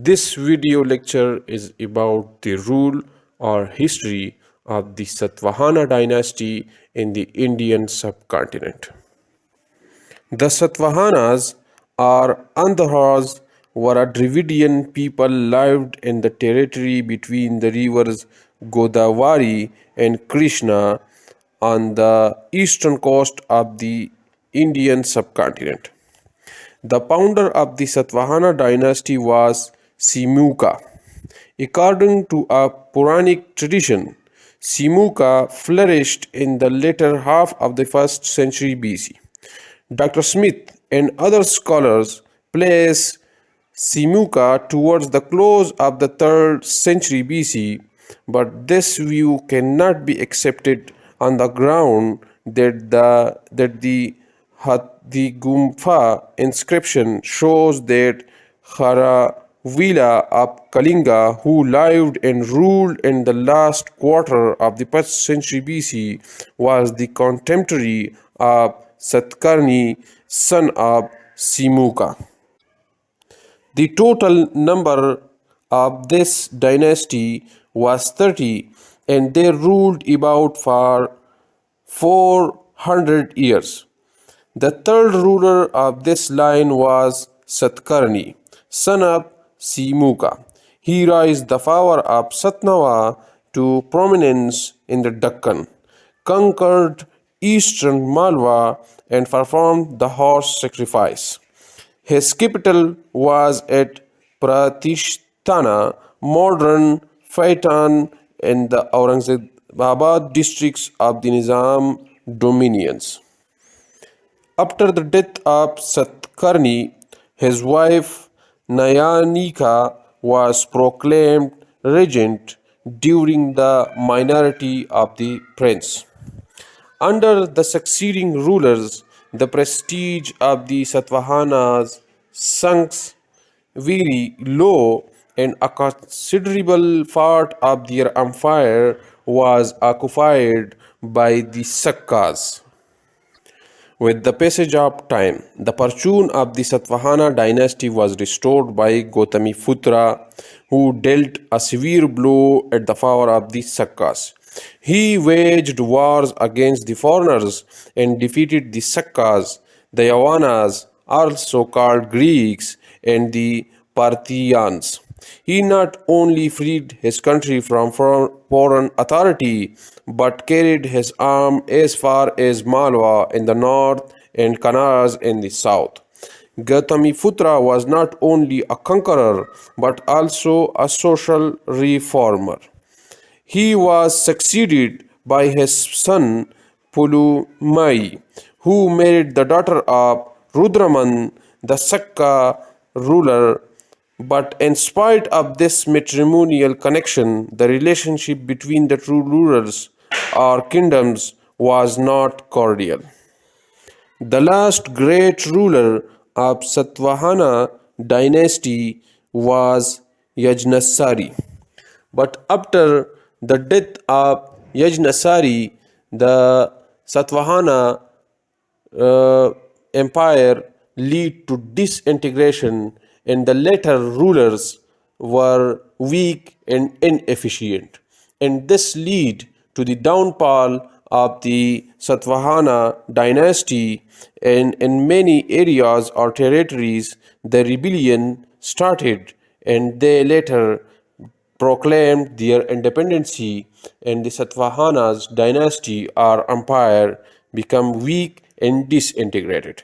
This video lecture is about the rule or history of the Satavahana Dynasty in the Indian subcontinent. The Satavahanas or Andhras were a Dravidian people lived in the territory between the rivers Godavari and Krishna on the eastern coast of the Indian subcontinent. The founder of the Satavahana dynasty was Simuka. According to a Puranic tradition, Simuka flourished in the later half of the 1st century BC. Dr. Smith and other scholars place Simuka towards the close of the 3rd century BC, but this view cannot be accepted on the ground that the Hathigumpha inscription shows that Haravila of Kalinga, who lived and ruled in the last quarter of the 1st century BC, was the contemporary of Satkarni, son of Simuka. The total number of this dynasty was 30, and they ruled about for 400 years. The third ruler of this line was Satkarni, son of Simuka. He raised the power of Satnava to prominence in the Deccan, conquered eastern Malwa, and performed the horse sacrifice. His capital was at Pratishtana, modern Paitan, in the Aurangzebabad districts of the Nizam dominions. After the death of Satkarni, his wife Nayanika was proclaimed regent during the minority of the prince. Under the succeeding rulers, the prestige of the Satavahanas sunk very low, and a considerable part of their empire was occupied by the Sakkas. With the passage of time, the fortune of the Satavahana dynasty was restored by Gautamiputra, who dealt a severe blow at the power of the Sakkas. He waged wars against the foreigners and defeated the Sakkas, the Yavanas, also called Greeks, and the Parthians. He not only freed his country from foreign authority, but carried his arm as far as Malwa in the north and Kanars in the south. Gautamiputra was not only a conqueror, but also a social reformer. He was succeeded by his son Pulumai, who married the daughter of Rudraman, the Sakka ruler. But in spite of this matrimonial connection, the relationship between the two rulers or kingdoms was not cordial. The last great ruler of Satavahana dynasty was Yajnasari. But after the death of Yajnasari, the Satavahana empire led to disintegration, and the later rulers were weak and inefficient. And this led to the downfall of the Satavahana dynasty, and in many areas or territories the rebellion started, and they later proclaimed their independency, and the Satavahana's dynasty or empire became weak and disintegrated.